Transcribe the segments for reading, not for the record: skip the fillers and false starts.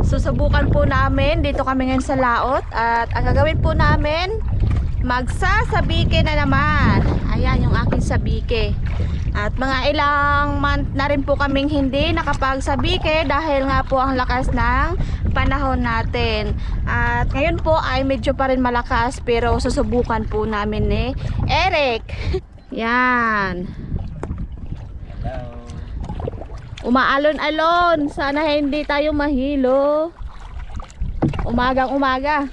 Susubukan po namin. Dito kami ngayon sa laot. At ang gagawin po namin, magsasabike na naman. Ayan yung aking sabike. At mga ilang month na rin po kaming hindi nakapagsabike dahil nga po ang lakas ng panahon natin. At ngayon po ay medyo pa rin malakas pero susubukan po namin ni Eric. Yan. Umaalon-alon. Sana hindi tayo mahilo. Umagang umaga.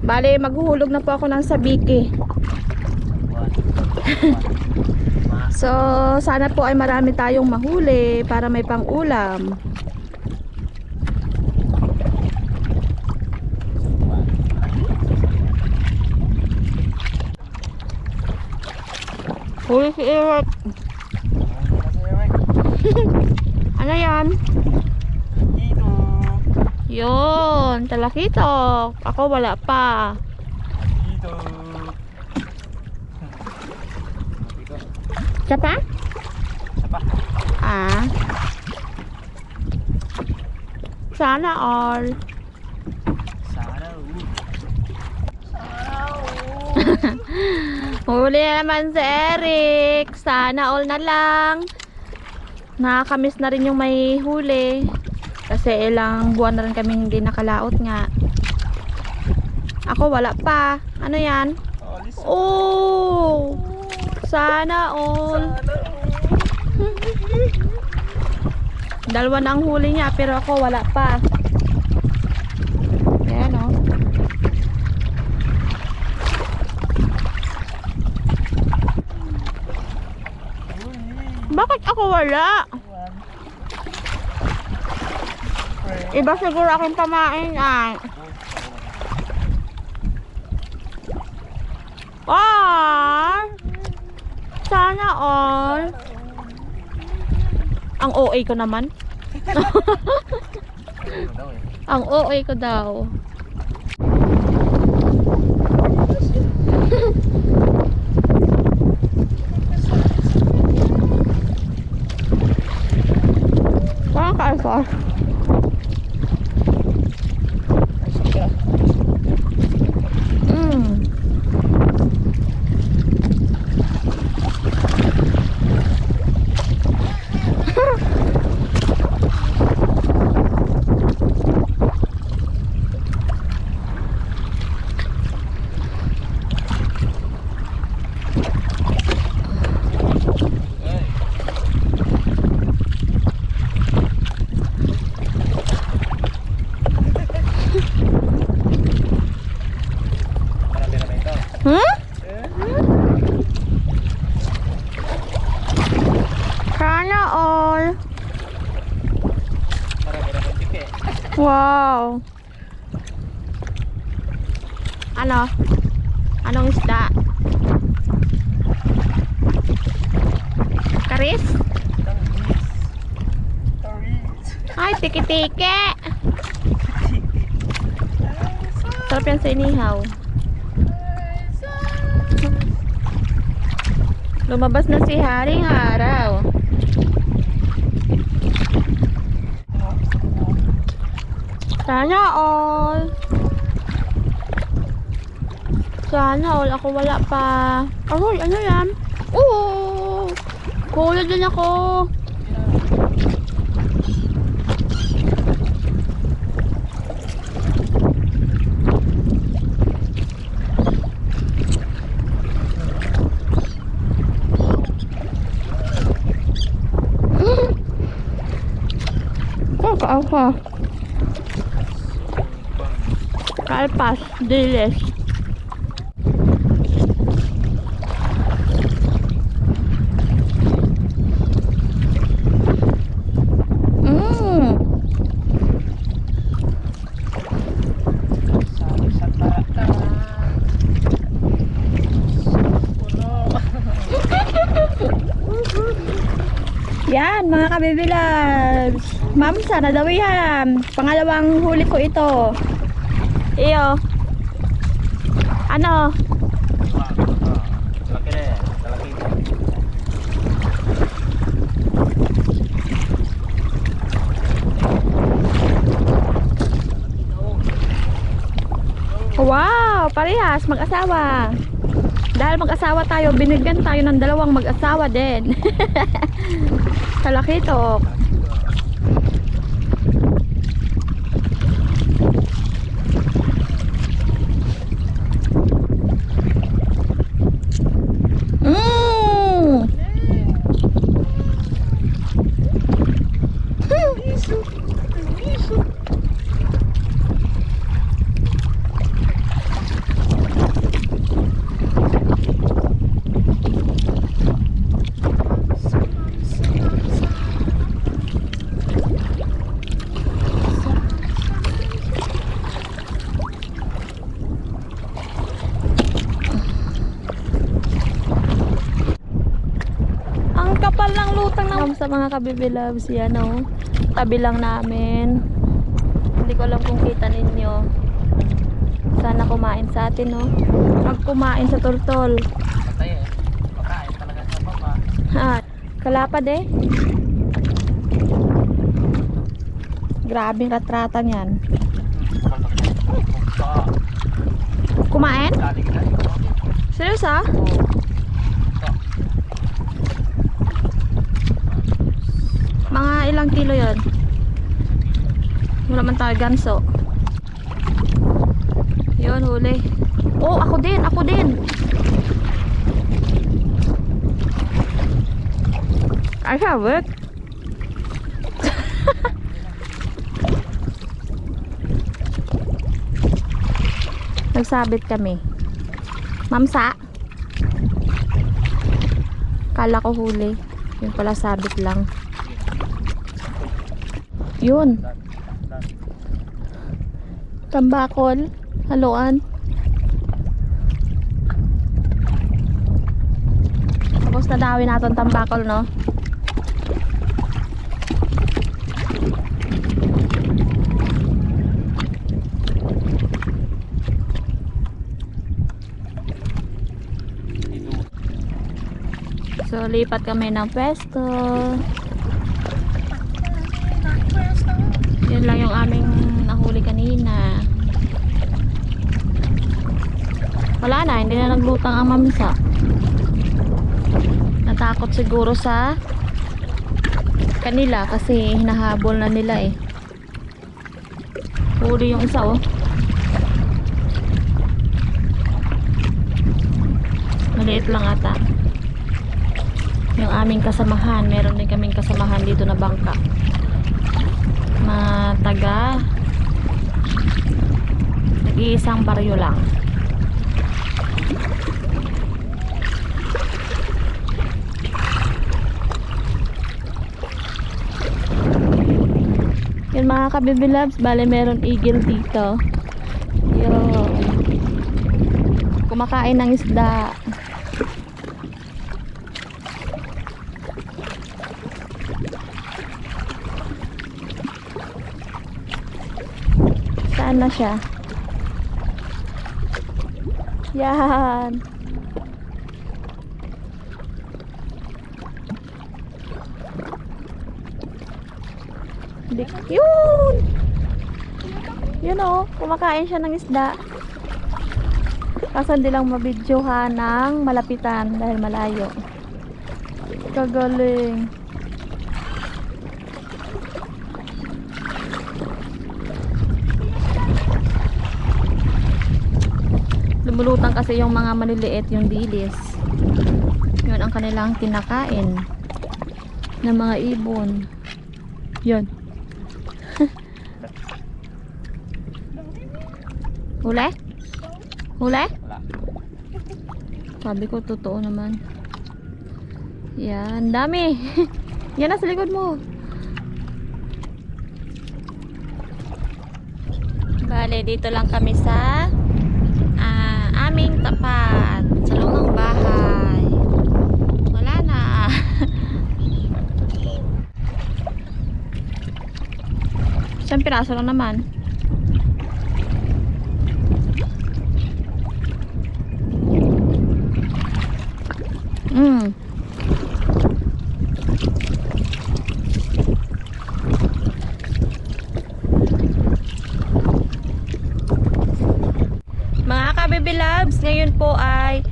Bale, maghuhulog na po ako ng sabike. So, sana po ay marami tayong mahuli para may pang-ulam. Huli si Eric. Ano yan? Yun, talakitok. Ako wala pa. Sapa? Sapa. Ah. Sana all. Sana Huli na naman si Eric. Sana all na lang. Nakakamiss na rin yung may huli. Kasi ilang buwan na rin kami hindi nakalaot nga. Ako wala pa. Ano yan? Oh! Sana all. Dalawa na ang huli niya pero ako wala pa. Ayan o. Bakit ako wala? Iba siguro akong pamain ay. Sana all. Ang OA ko naman. Ang OA ko daw. Parang ka-alpha. Sana all. Wow. Ano? Anong isda? Karis? Ay, tiki-tiki. Sarap yan sa inihaw. Lumabas na si Haring Araw. Sana all. Sana all. Ako wala pa. Ahoy, ano yan? Oo! Hula din ako. Alpha. Kalpas, dilis. Yan mga kabibilabs. Ma'am, sana daw yan. Pangalawang huli ko ito. Iyo. Ano? Laki na yan. Laki na. Wow, parehas, mag-asawa. Dahil mag-asawa tayo, binigyan tayo ng dalawang mag-asawa din. Talakitok. Mmm. Ang kapal ng lutang ng sa mga kabibi loves yan, oh. Tabi lang namin. Hindi ko alam kung kita ninyo. Sana kumain sa atin, oh. Pag kumain sa turtol. Patay eh. Makain talaga sa baba. Ha, kalapad eh. Grabing ratratan yan. Kumain? Dali ka na. Serious ah? Mga ilang kilo yon? Wala man tayo ganso. Yun, huli. Oh, ako din, ako din. I have it. Nagsabit kami. Mamsa. Kala ko huli. Yung pala sabit lang. Yun. Tambakol. Haluan. Tapos nadawin natin tambakol, no? So, lipat kami ng pwesto. Yun lang yung aming nahuli kanina. Wala na, hindi na naglutang ang mamsa. Natakot siguro sa kanila kasi hinahabol na nila eh. Huli yung isa, oh. Maliit lang ata. Yung aming kasamahan, meron din kaming kasamahan dito na bangka. Mga taga nag-iisang baryo lang. Yun mga kabibi loves, bale meron eagle dito. Yun. Kumakain ng isda. Saan na siya? Yan. Yun! Yun o, kumakain siya ng isda. Kaso hindi lang mabidyohan ng malapitan dahil malayo. Kagaling. Lumulutang kasi yung mga maliliit, yung dilis. Yun ang kanilang kinakain ng mga ibon. Yun. Huli? Huli? Wala. Sabi ko, totoo naman. Yan, dami. Yan na sa likod mo. Bale, dito lang kami sa aming tapat sa lumang bahay. Wala na. Isang piraso lang naman. kabibi loves, ngayon po ay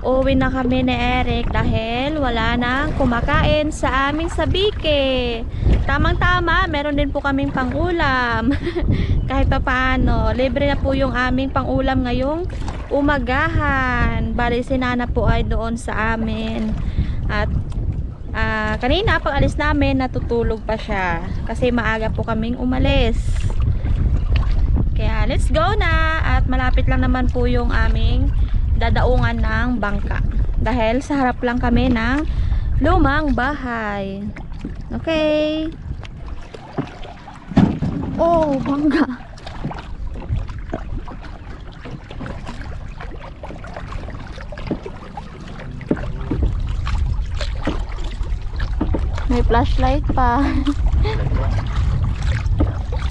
uwi na kami ni Eric dahil wala nang kumakain sa aming sabike. Tamang-tama, meron din po kaming pangulam. Kahit pa paano, libre na po yung aming pangulam ngayong umagahan. Bali si Nana po ay doon sa amin. At kanina pag alis namin, natutulog pa siya. Kasi maaga po kaming umalis. Kaya let's go na. At malapit lang naman po yung aming dadaungan ng bangka dahil sa harap lang kami ng lumang bahay. Okay. Oh, bangga. May flashlight pa.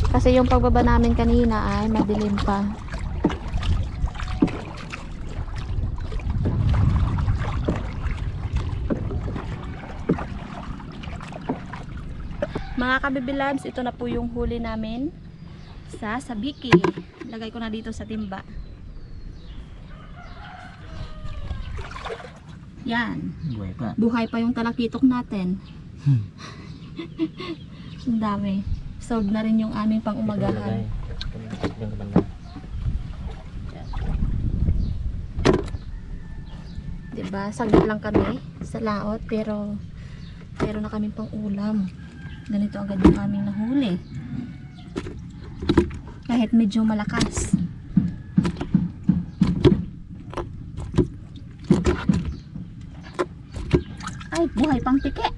Kasi yung pagbaba namin kanina ay madilim pa. Mga kabibilabs, ito na po yung huli namin sa sabiki. Lagay ko na dito sa timba. Yan. Buhay pa. Buhay pa yung talakitok natin. Ang dami. Solve na rin yung aming pang-umagahan. Diba? Saglit lang kami sa laot pero meron na kaming pang-ulam. Ganito agad yung aming nahuli. Kahit medyo malakas. Ay, buhay pang tike.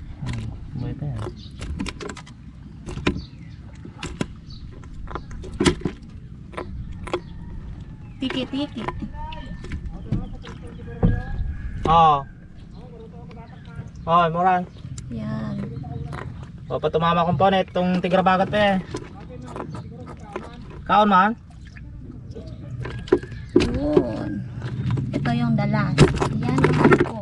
Buhay pa yan. Tiki-tiki. Oo. Oo, moran. Yan. O, patumama komponet itong tigra bagat pa eh. Kaon man? Yun. Ito yung dalas. Yan yung ko.